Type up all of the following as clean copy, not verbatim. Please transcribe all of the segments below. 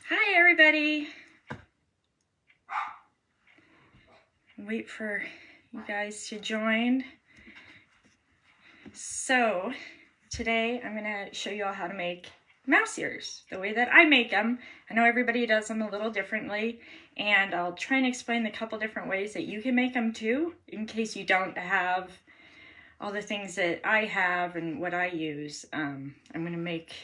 Hi everybody. Wait for you guys to join. So today I'm gonna show you all how to make mouse ears the way that I make them. I know everybody does them a little differently, and I'll try and explain the couple different ways that you can make them too, in case you don't have all the things that I have and what I use. I'm gonna make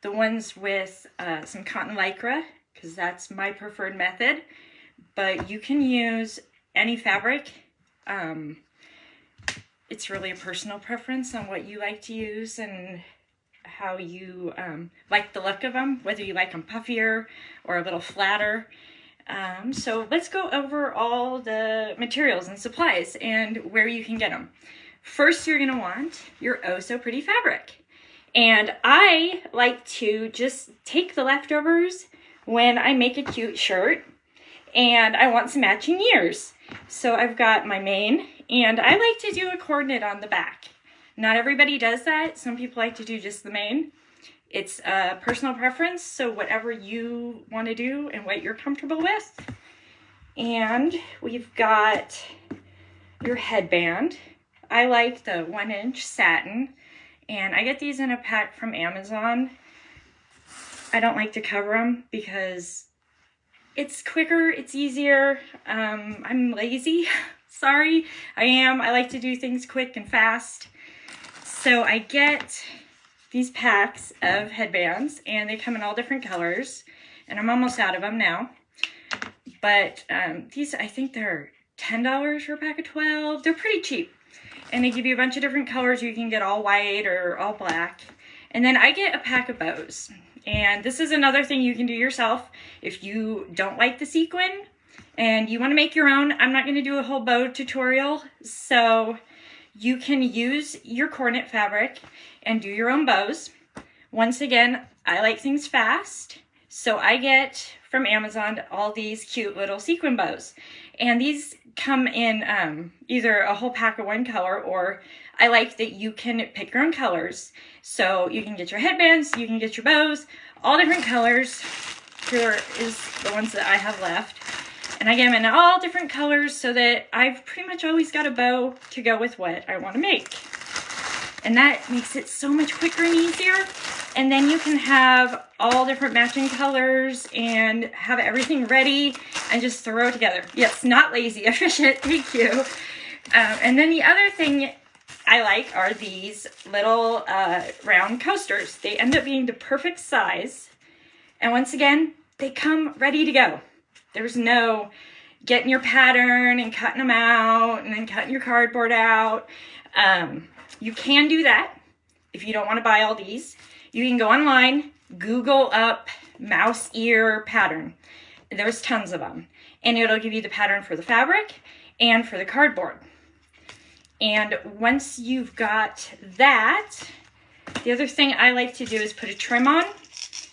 the ones with some cotton lycra, because that's my preferred method, but you can use any fabric. It's really a personal preference on what you like to use and how you like the look of them, whether you like them puffier or a little flatter. So let's go over all the materials and supplies and where you can get them. First, you're gonna want your Oh So Pretty fabric. And I like to just take the leftovers when I make a cute shirt and I want some matching ears. So I've got my mane, and I like to do a coordinate on the back. Not everybody does that. Some people like to do just the mane. It's a personal preference, so whatever you want to do and what you're comfortable with. And we've got your headband. I like the 1-inch satin, and I get these in a pack from Amazon. I don't like to cover them because it's quicker, it's easier. I'm lazy. Sorry, I am. I like to do things quick and fast. So I get these packs of headbands, and they come in all different colors, and I'm almost out of them now. But these, I think they're $10 for a pack of 12. They're pretty cheap, and they give you a bunch of different colors. You can get all white or all black. And then I get a pack of bows. And this is another thing you can do yourself if you don't like the sequin and you want to make your own. I'm not going to do a whole bow tutorial, so you can use your coordinate fabric and do your own bows. Once again, I like things fast, so I get from Amazon all these cute little sequin bows. And these come in either a whole pack of one color, or I like that you can pick your own colors. So you can get your headbands, you can get your bows, all different colors. Here is the ones that I have left. And I get them in all different colors so that I've pretty much always got a bow to go with what I want to make. And that makes it so much quicker and easier. And then you can have all different matching colors and have everything ready and just throw it together. Yes, not lazy, efficient, thank you. And then the other thing I like are these little round coasters. They end up being the perfect size. And once again, they come ready to go. There's no getting your pattern and cutting them out and then cutting your cardboard out. You can do that if you don't want to buy all these. You can go online, Google up mouse ear pattern. There's tons of them. And it'll give you the pattern for the fabric and for the cardboard. And once you've got that, the other thing I like to do is put a trim on.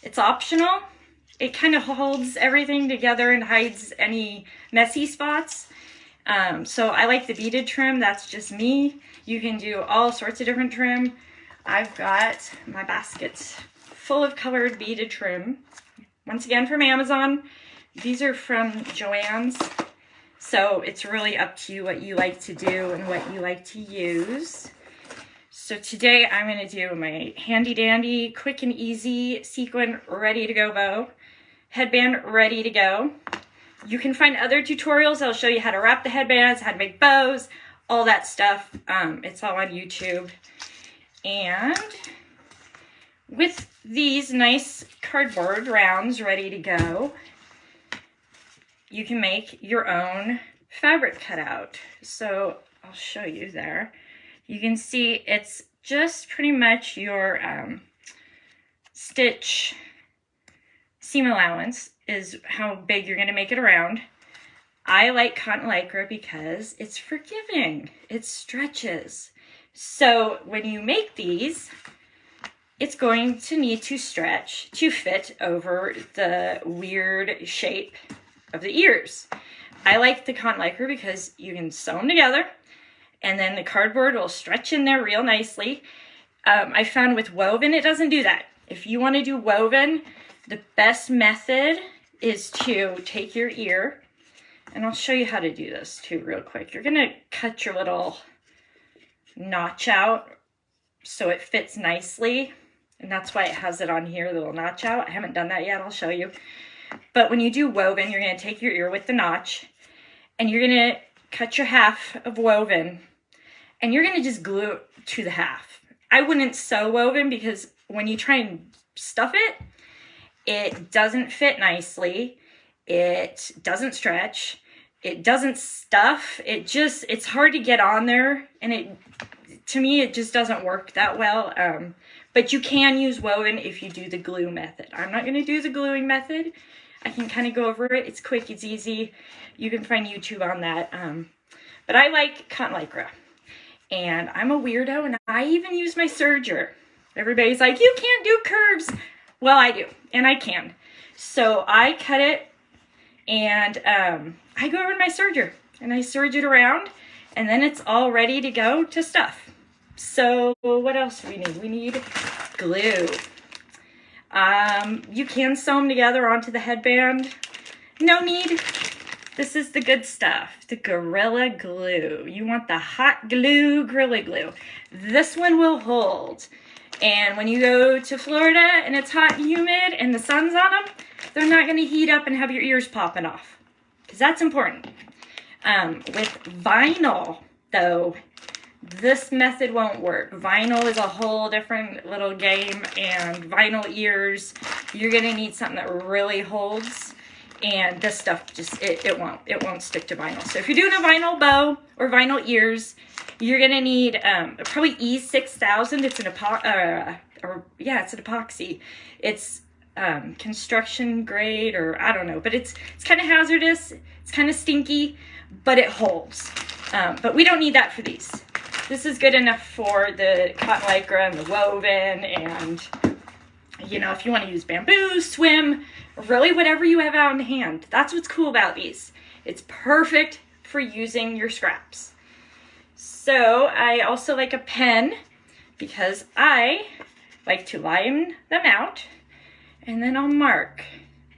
It's optional. It kind of holds everything together and hides any messy spots. So I like the beaded trim. That's just me. You can do all sorts of different trim. I've got my baskets full of colored beaded trim. Once again from Amazon. These are from Joann's. So it's really up to you what you like to do and what you like to use. So today I'm going to do my handy dandy, quick and easy sequin ready to go bow. Headband ready to go. You can find other tutorials. I'll show you how to wrap the headbands, how to make bows, all that stuff. It's all on YouTube. And with these nice cardboard rounds ready to go, you can make your own fabric cutout. So I'll show you there. You can see it's just pretty much your stitch seam allowance is how big you're going to make it around. I like cotton lycra because it's forgiving. It stretches. So when you make these, it's going to need to stretch to fit over the weird shape of the ears. I like the cotton lycra because you can sew them together and then the cardboard will stretch in there real nicely. I found with woven, it doesn't do that. If you want to do woven, the best method is to take your ear, and I'll show you how to do this too real quick. You're gonna cut your little notch out so it fits nicely, and that's why it has it on here, the little notch out. I haven't done that yet, I'll show you. But when you do woven, you're gonna take your ear with the notch, and you're gonna cut your half of woven, and you're gonna just glue it to the half. I wouldn't sew woven because when you try and stuff it, it doesn't fit nicely, it doesn't stretch, it doesn't stuff, it's hard to get on there, and to me, it just doesn't work that well. But you can use woven if you do the glue method. I'm not gonna do the gluing method. I can kind of go over it. It's quick, it's easy. You can find YouTube on that. But I like cotton lycra. And I'm a weirdo, and I even use my serger. Everybody's like, you can't do curves. Well, I do, and I can. So I cut it, and I go over to my serger, and I serge it around, and then it's all ready to go to stuff. So what else do we need? We need glue. You can sew them together onto the headband. No need. This is the good stuff, the Gorilla Glue. You want the hot glue, Gorilla Glue. This one will hold. And when you go to Florida and it's hot and humid and the sun's on them, they're not gonna heat up and have your ears popping off, because that's important. With vinyl, though, this method won't work. Vinyl is a whole different little game, and vinyl ears, you're gonna need something that really holds, and this stuff just, it won't stick to vinyl. So if you're doing a vinyl bow or vinyl ears, you're gonna need probably E6000. It's an epoxy. It's construction grade, or I don't know, but it's kind of hazardous. It's kind of stinky, but it holds. But we don't need that for these. This is good enough for the cotton lycra and the woven, and you know, if you want to use bamboo, swim, really whatever you have out in hand. That's what's cool about these. It's perfect for using your scraps. So I also like a pen because I like to line them out, and then I'll mark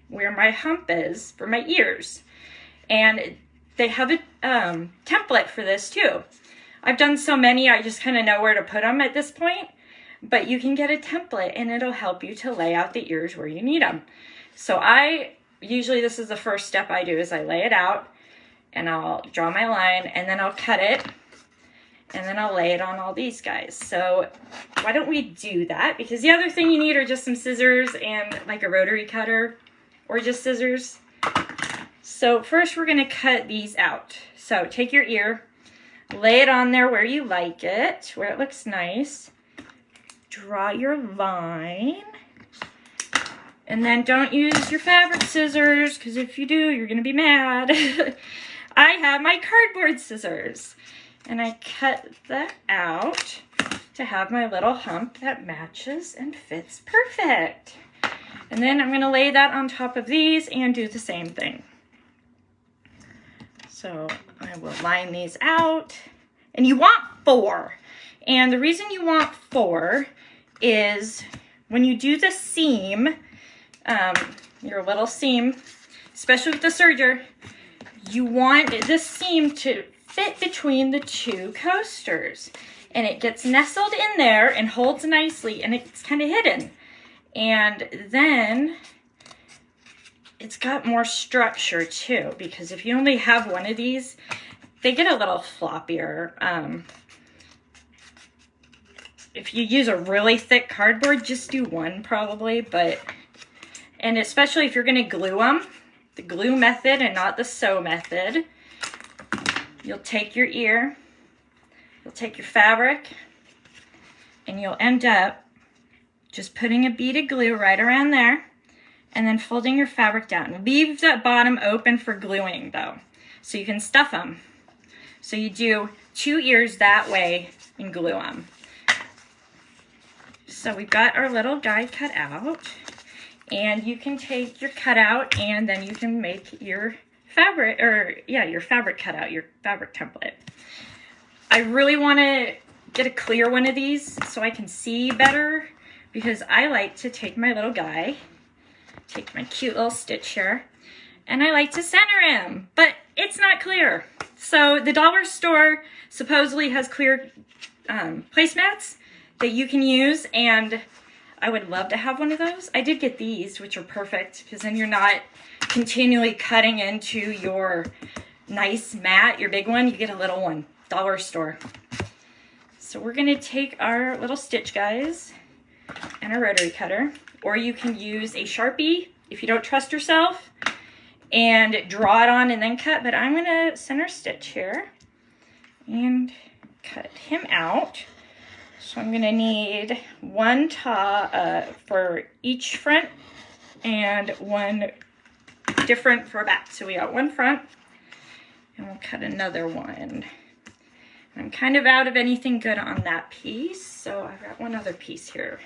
where my hump is for my ears. And they have a template for this too. I've done so many, I just kind of know where to put them at this point, but you can get a template and it'll help you to lay out the ears where you need them. So usually this is the first step I do, is I lay it out and I'll draw my line, and then I'll cut it, and then I'll lay it on all these guys. So why don't we do that? Because the other thing you need are just some scissors and like a rotary cutter, or just scissors. So first we're gonna cut these out. So take your ear, lay it on there where you like it, where it looks nice. Draw your line. And then don't use your fabric scissors, because if you do, you're gonna be mad. I have my cardboard scissors. And I cut that out to have my little hump that matches and fits perfect. And then I'm going to lay that on top of these and do the same thing. So I will line these out. And you want 4. And the reason you want 4 is when you do the seam, your little seam, especially with the serger, you want this seam to fit between the 2 coasters, and it gets nestled in there and holds nicely, and it's kind of hidden. And then it's got more structure too, because if you only have one of these, they get a little floppier. If you use a really thick cardboard, just do one probably, and especially if you're gonna glue them, the glue method and not the sew method, you'll take your ear, you'll take your fabric, and you'll end up just putting a bead of glue right around there, and then folding your fabric down. Leave that bottom open for gluing though, so you can stuff them. So you do 2 ears that way and glue them. So we've got our little guy cut out, and you can take your cutout and then you can make your fabric, your fabric cutout, your fabric template. I really want to get a clear one of these so I can see better, because I like to take my little guy, take my cute little stitch here, and I like to center him, but it's not clear. So the dollar store supposedly has clear placemats that you can use, and I would love to have one of those. I did get these, which are perfect, because then you're not continually cutting into your nice mat, your big one. You get a little one, dollar store. So we're gonna take our little stitch guys and a rotary cutter, or you can use a Sharpie if you don't trust yourself and draw it on and then cut, but I'm gonna center stitch here and cut him out. So I'm gonna need one for each front and one different for back. So we got one front, and we'll cut another one. I'm kind of out of anything good on that piece, so I've got one other piece here.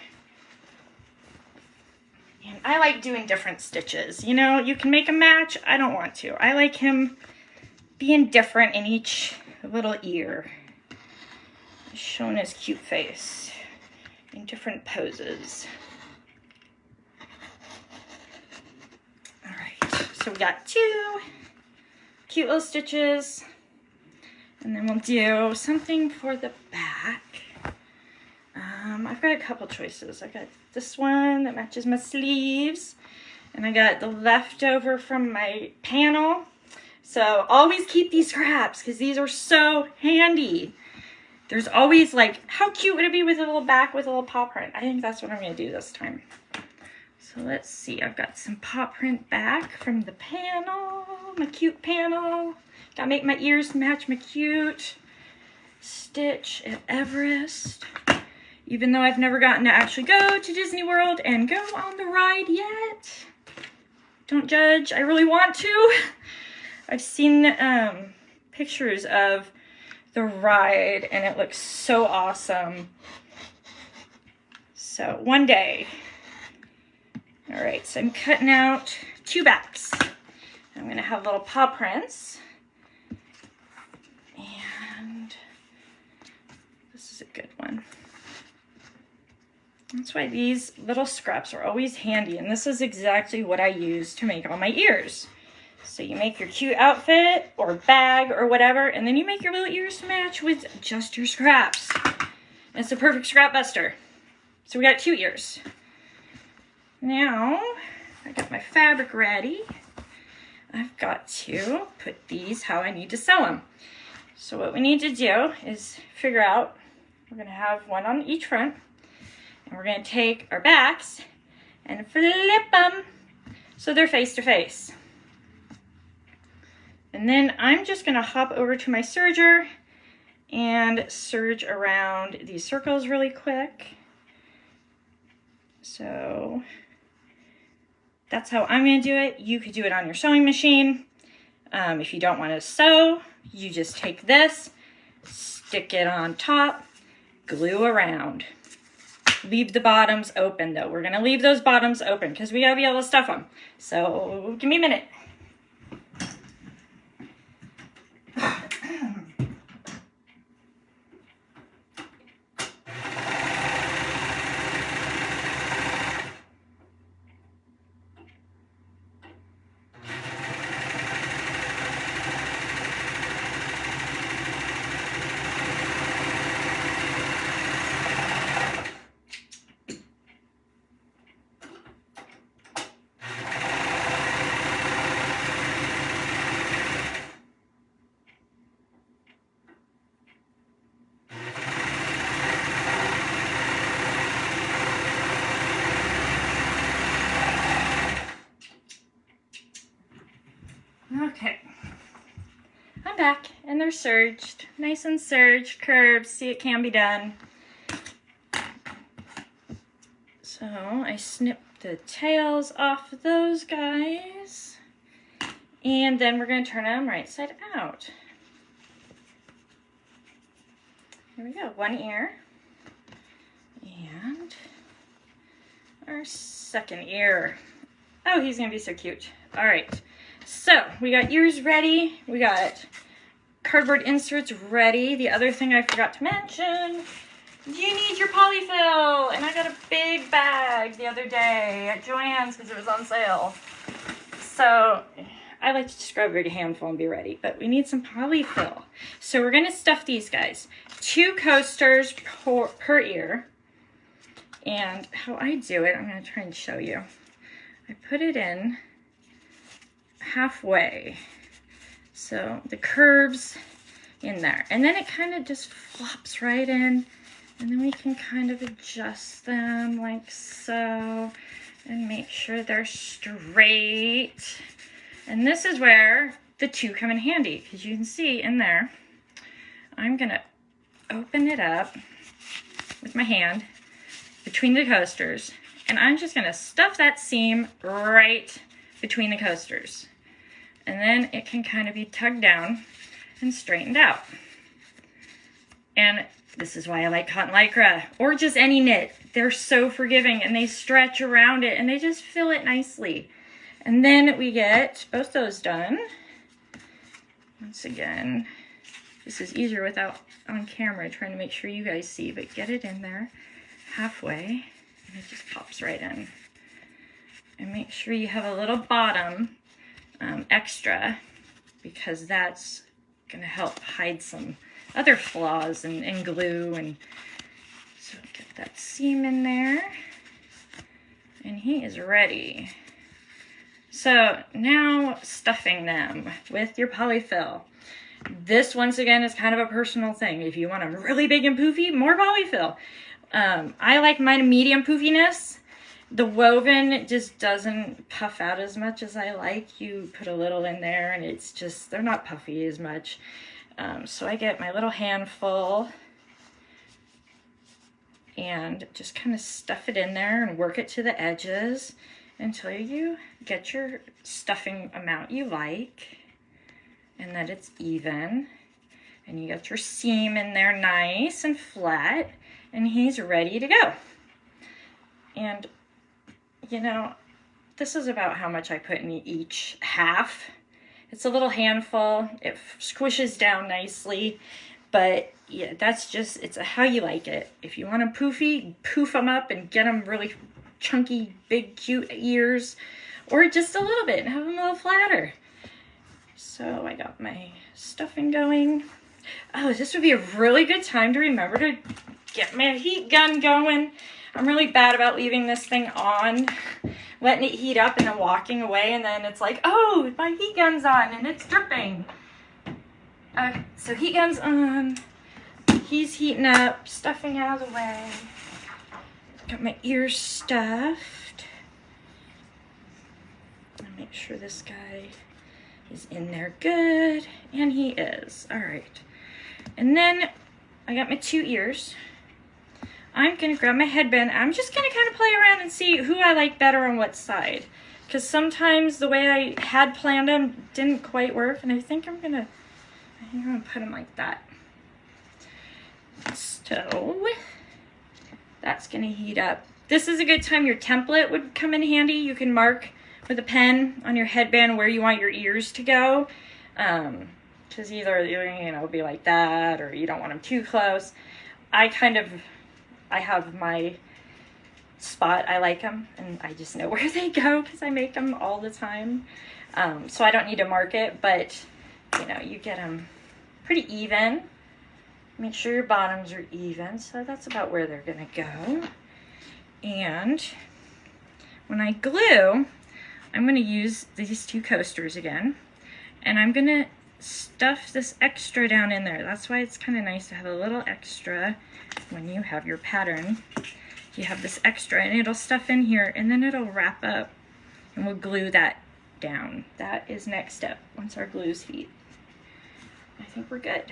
And I like doing different stitches. You know, you can make a match. I don't want to. I like him being different in each little ear, showing his cute face in different poses. All right, so we got 2 cute little stitches, and then we'll do something for the back. I've got a couple choices. I got this one that matches my sleeves, and I got the leftover from my panel. So always keep these scraps because these are so handy. There's always like, how cute would it be with a little back with a little paw print? I think that's what I'm gonna do this time. So let's see, I've got some paw print back from the panel, my cute panel. Gotta make my ears match my cute stitch at Everest. Even though I've never gotten to actually go to Disney World and go on the ride yet. Don't judge, I really want to. I've seen pictures of the ride and it looks so awesome. So one day. All right, so I'm cutting out 2 backs. I'm gonna have little paw prints. And this is a good one. That's why these little scraps are always handy, and this is exactly what I use to make all my ears. So you make your cute outfit or bag or whatever, and then you make your little ears to match with just your scraps. And it's a perfect scrap buster. So we got 2 ears. Now, I got my fabric ready. I've got to put these how I need to sew them. So what we need to do is figure out, we're gonna have one on each front, and we're gonna take our backs and flip them so they're face to face. And then I'm just gonna hop over to my serger and serge around these circles really quick. So that's how I'm gonna do it. You could do it on your sewing machine. If you don't wanna sew, you just take this, stick it on top, glue around. Leave the bottoms open though. We're gonna leave those bottoms open because we gotta be able to stuff them. So give me a minute. Okay, I'm back and they're serged, nice and serged, curved, see it can be done. So I snipped the tails off of those guys and then we're going to turn them right side out. Here we go, one ear and our second ear. Oh, he's going to be so cute. All right. So we got ears ready, we got cardboard inserts ready. The other thing I forgot to mention You need your polyfill. And I got a big bag the other day at Joann's because it was on sale. So I like to just grab a big handful and be ready, but we need some polyfill. So we're gonna stuff these guys. 2 coasters per ear. And how I do it, I'm gonna try and show you. I put it in halfway. So the curves in there. And then it kind of just flops right in. And then we can kind of adjust them like so. And make sure they're straight. And this is where the 2 come in handy. Because you can see in there, I'm gonna open it up with my hand between the coasters. And I'm just gonna stuff that seam right between the coasters. And then it can kind of be tugged down and straightened out. And this is why I like cotton lycra or just any knit. They're so forgiving and they stretch around it and they just fill it nicely. And then we get both those done. Once again, this is easier without on camera, trying to make sure you guys see, but get it in there halfway and it just pops right in. And make sure you have a little bottom extra, because that's gonna help hide some other flaws and glue. And so get that seam in there and he is ready. So now stuffing them with your polyfill. This once again is kind of a personal thing. If you want them really big and poofy, more polyfill. I like mine medium poofiness. The woven just doesn't puff out as much as I like. You put a little in there and it's just, they're not puffy as much. So I get my little handful and just kind of stuff it in there and work it to the edges until you get your stuffing amount you like and that it's even. And you got your seam in there nice and flat and he's ready to go. And you know, this is about how much I put in each half. It's a little handful. It squishes down nicely, but yeah, that's just, it's how you like it. If you want them poofy, poof them up and get them really chunky, big, cute ears, or just a little bit and have them a little flatter. So I got my stuffing going. Oh, this would be a really good time to remember to get my heat gun going. I'm really bad about leaving this thing on, letting it heat up and then walking away, and then it's like, oh, my heat gun's on and it's dripping. So heat gun's on, he's heating up, stuffing out of the way. Got my ears stuffed. I'll make sure this guy is in there good, and he is. All right. And then I got my 2 ears. I'm gonna grab my headband. I'm just gonna kind of play around and see who I like better on what side. Because sometimes the way I had planned them didn't quite work, and I think I'm gonna put them like that. So that's gonna heat up. This is a good time your template would come in handy. You can mark with a pen on your headband where you want your ears to go. Because either, you know, it'll be like that, or you don't want them too close. I have my spot. I like them, and I just know where they go because I make them all the time. So I don't need to mark it, but you know, you get them pretty even. Make sure your bottoms are even. So that's about where they're gonna go. And when I glue, I'm gonna use these 2 coasters again, and I'm gonna stuff this extra down in there. That's why it's kind of nice to have a little extra when you have your pattern. You have this extra and it'll stuff in here, and then it'll wrap up and we'll glue that down. That is next step once our glue's heat. I think we're good.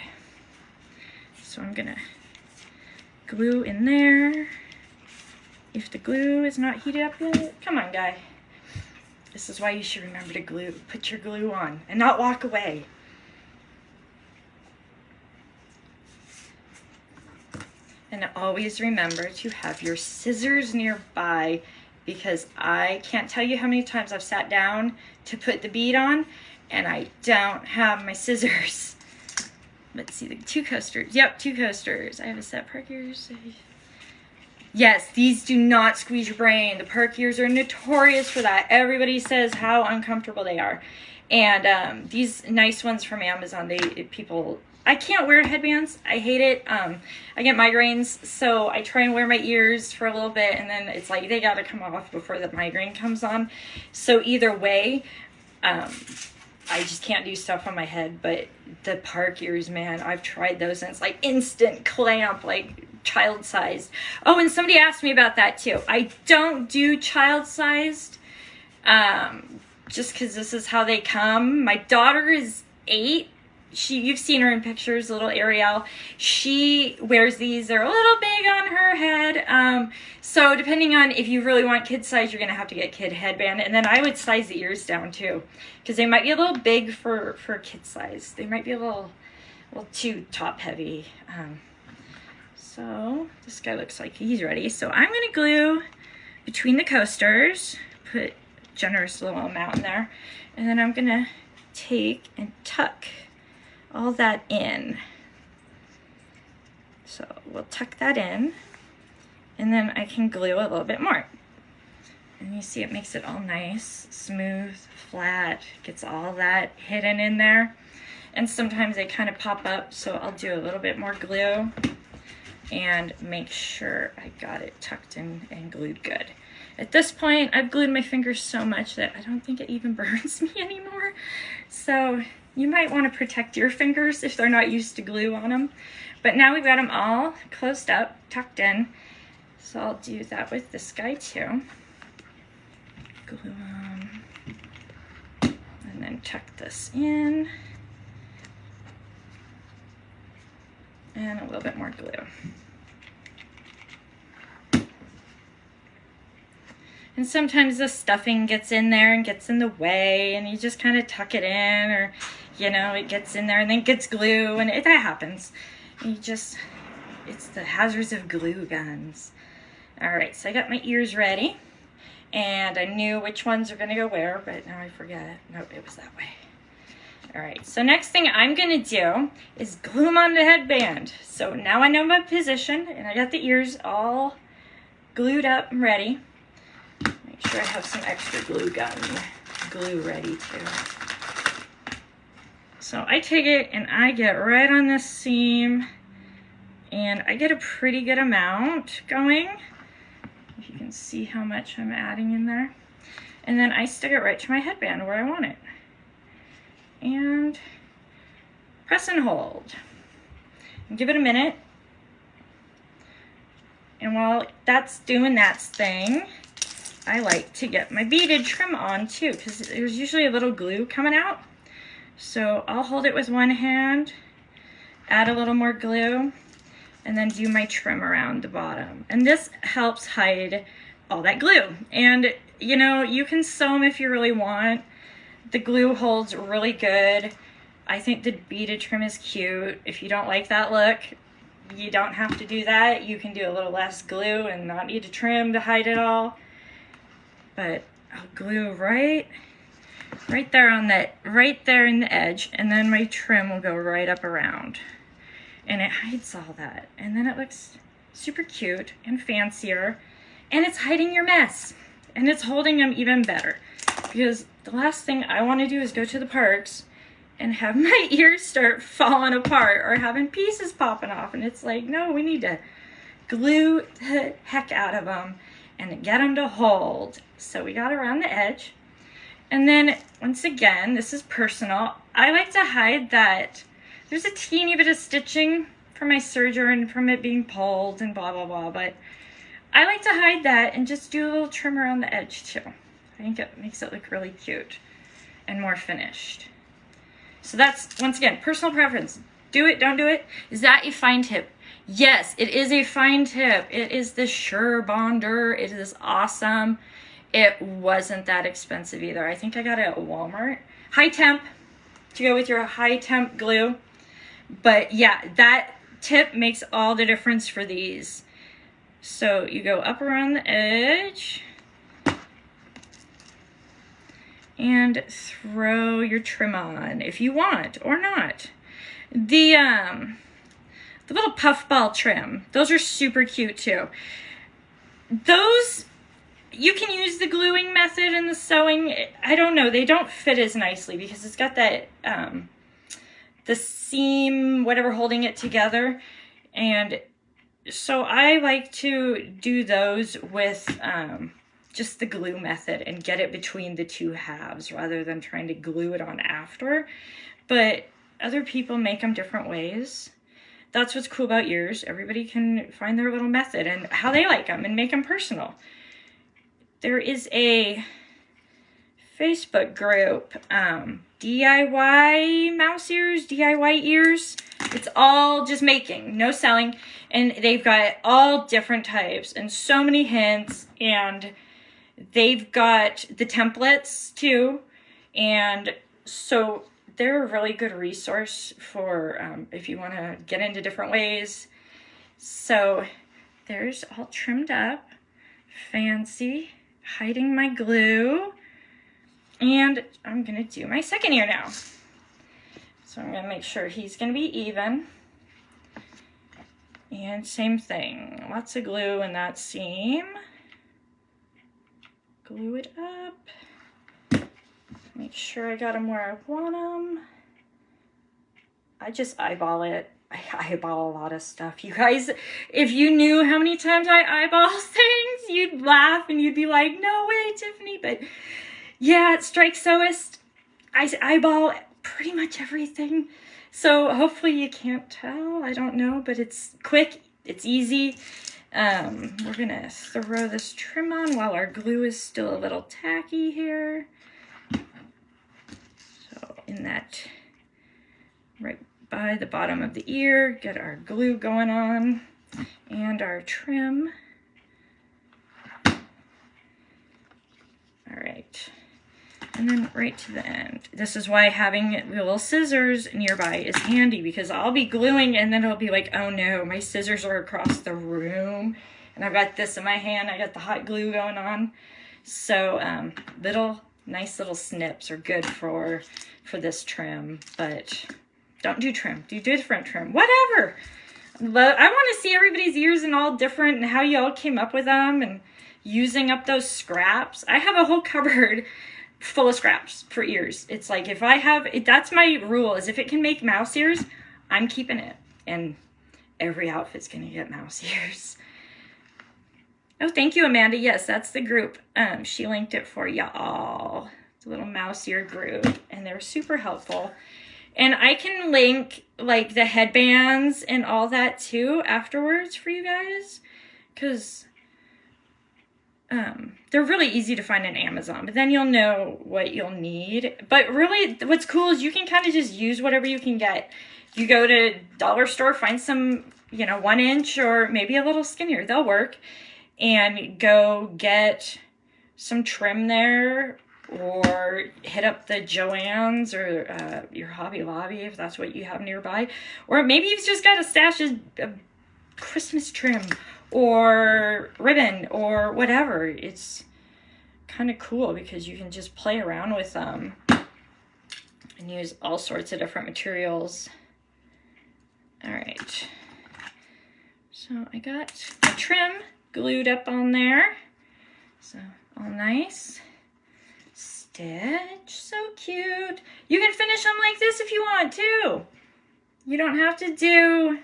So I'm gonna glue in there. If the glue is not heated up yet, come on, guy. This is why you should remember to glue. Put your glue on and not walk away. And always remember to have your scissors nearby, because I can't tell you how many times I've sat down to put the bead on and I don't have my scissors. Let's see, the 2 coasters. Yep, 2 coasters. I have a set part here. So Yes, these do not squeeze your brain. The park ears are notorious for that. Everybody says how uncomfortable they are. And these nice ones from Amazon, I can't wear headbands. I hate it. I get migraines, so I try and wear my ears for a little bit, and then it's like they gotta come off before the migraine comes on. So either way, I just can't do stuff on my head. But the park ears, man, I've tried those, and it's like instant clamp, like child-sized. Oh, and somebody asked me about that too. I don't do child-sized, just because this is how they come. My daughter is 8. You've seen her in pictures, little Ariel. She wears these. They're a little big on her head. So depending on if you really want kid size, you're gonna have to get kid headband. And then I would size the ears down too, because they might be a little big for kid size. They might be a little too top heavy. So this guy looks like he's ready. So I'm gonna glue between the coasters, put a generous little amount in there, and then I'm gonna take and tuck all that in. So we'll tuck that in, and then I can glue a little bit more. And you see it makes it all nice, smooth, flat, gets all that hidden in there. And sometimes they kind of pop up, so I'll do a little bit more glue and make sure I got it tucked in and glued good. At this point, I've glued my fingers so much that I don't think it even burns me anymore. So you might want to protect your fingers if they're not used to glue on them. But now we've got them all closed up, tucked in. So I'll do that with this guy too. Glue them. And then tuck this in. And a little bit more glue. And sometimes the stuffing gets in there and gets in the way, and you just kind of tuck it in, or, you know, it gets in there and then gets glue, and that happens. And it's the hazards of glue guns. All right, so I got my ears ready, and I knew which ones are gonna go where, but now I forget. Nope, it was that way. All right, so next thing I'm gonna do is glue them on the headband. So now I know my position, and I got the ears all glued up and ready. Make sure I have some extra glue ready too. So I take it and I get right on this seam, and I get a pretty good amount going. If you can see how much I'm adding in there. And then I stick it right to my headband where I want it. And press and hold. And give it a minute. And while that's doing that thing, I like to get my beaded trim on too, because there's usually a little glue coming out. So I'll hold it with one hand, add a little more glue, and then do my trim around the bottom. And this helps hide all that glue. And you know, you can sew them if you really want. The glue holds really good. I think the beaded trim is cute. If you don't like that look, you don't have to do that. You can do a little less glue and not need to trim to hide it all. But I'll glue right there on that, right there in the edge, and then my trim will go right up around. And it hides all that. And then it looks super cute and fancier, and it's hiding your mess. And it's holding them even better. Because the last thing I want to do is go to the parks and have my ears start falling apart or having pieces popping off. And it's like, no, we need to glue the heck out of them and get them to hold. So we got around the edge. And then once again, this is personal. I like to hide that there's a teeny bit of stitching from my serger and from it being pulled and blah, blah, blah. But I like to hide that and just do a little trim around the edge too. I think it makes it look really cute and more finished. So that's, once again, personal preference. Do it, don't do it. Is that a fine tip? Yes, it is a fine tip. It is the SureBonder. It is awesome. It wasn't that expensive either. I think I got it at Walmart. High temp to go with your high temp glue. But yeah, that tip makes all the difference for these. So you go up around the edge and throw your trim on if you want or not. The little puffball trim, those are super cute too. those, you can use the gluing method and the sewing. I don't know, they don't fit as nicely because it's got that, the seam, whatever, holding it together. And so I like to do those with just the glue method and get it between the two halves rather than trying to glue it on after. But other people make them different ways. That's what's cool about yours. Everybody can find their little method and how they like them and make them personal. There is a Facebook group, DIY mouse ears, DIY ears. It's all just making, no selling. And they've got all different types and so many hints. And they've got the templates too. And so they're a really good resource for if you want to get into different ways. So there's all trimmed up, fancy, hiding my glue. And I'm going to do my second ear now. So I'm going to make sure he's going to be even. And same thing, lots of glue in that seam. Glue it up. Make sure I got them where I want them. I just eyeball it. I eyeball a lot of stuff. You guys, if you knew how many times I eyeball things, you'd laugh and you'd be like, no way, Tiffany. But yeah, at Strike Sewist, I eyeball pretty much everything. So hopefully you can't tell. I don't know, but it's quick. It's easy. We're going to throw this trim on while our glue is still a little tacky here. So in that, right by the bottom of the ear, get our glue going on and our trim. All right. And then right to the end. This is why having little scissors nearby is handy, because I'll be gluing and then it'll be like, oh no, my scissors are across the room and I've got this in my hand. I got the hot glue going on. So nice little snips are good for this trim, but don't do trim. Do different trim. Whatever. But I want to see everybody's ears and all different and how you all came up with them and using up those scraps. I have a whole cupboard full of scraps for ears. It's like if I have, that's my rule, is if it can make mouse ears, I'm keeping it. And every outfit's gonna get mouse ears. Oh, thank you, Amanda. Yes, that's the group. She linked it for y'all. It's a little mouse ear group, and they're super helpful. And I can link like the headbands and all that too afterwards for you guys, because they're really easy to find on Amazon, but then you'll know what you'll need. But really what's cool is you can kind of just use whatever you can get. You go to dollar store, find some, 1 inch or maybe a little skinnier, they'll work, and go get some trim there, or hit up the Joann's or your Hobby Lobby if that's what you have nearby. Or maybe you've just got a stash of Christmas trim or ribbon or whatever. It's kind of cool because you can just play around with them and use all sorts of different materials. All right, so I got my trim glued up on there, so all nice. Stitch, so cute. You can finish them like this if you want to. You don't have to do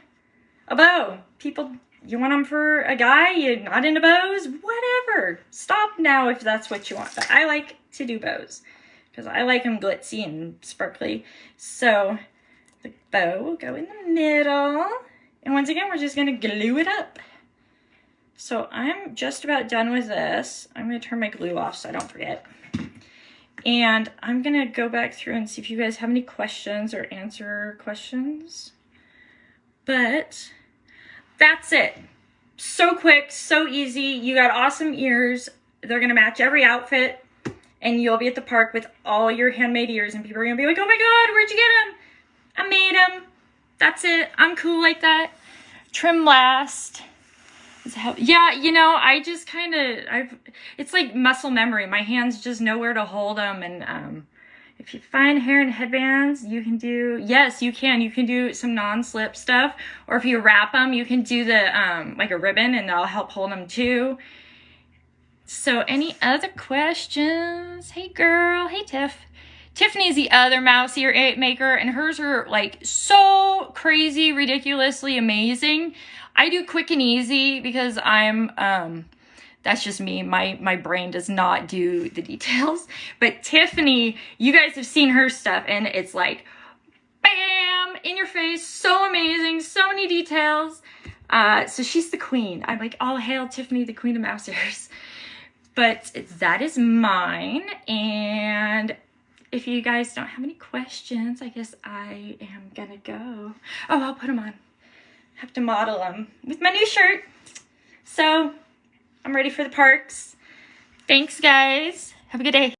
a bow. People, you want them for a guy, you're not into bows, whatever. Stop now if that's what you want. But I like to do bows because I like them glitzy and sparkly. So the bow will go in the middle. And once again, we're just gonna glue it up. So I'm just about done with this. I'm gonna turn my glue off so I don't forget. And I'm gonna go back through and see if you guys have any questions or answer questions. But that's it. So quick, so easy. You got awesome ears. They're gonna match every outfit, and you'll be at the park with all your handmade ears, and people are gonna be like, oh my God, where'd you get them? I made them. That's it. I'm cool like that. Trim last. Yeah, I just kind of, it's like muscle memory. My hands just know where to hold them. And if you find hair and headbands, you can do, yes, you can do some non-slip stuff. Or if you wrap them, you can do the, like a ribbon, and that'll help hold them too. So any other questions? Hey girl, hey Tiff. Tiffany's the other mouse ear maker, and hers are like so crazy, ridiculously amazing. I do quick and easy because I'm, that's just me. My brain does not do the details. But Tiffany, you guys have seen her stuff, and it's like, bam, in your face, so amazing, so many details. So she's the queen. I'm like, all hail Tiffany, the queen of mouse ears. But that is mine, and if you guys don't have any questions, I guess I am gonna go. Oh, I'll put them on. Have to model them with my new shirt. So I'm ready for the parks. Thanks, guys. Have a good day.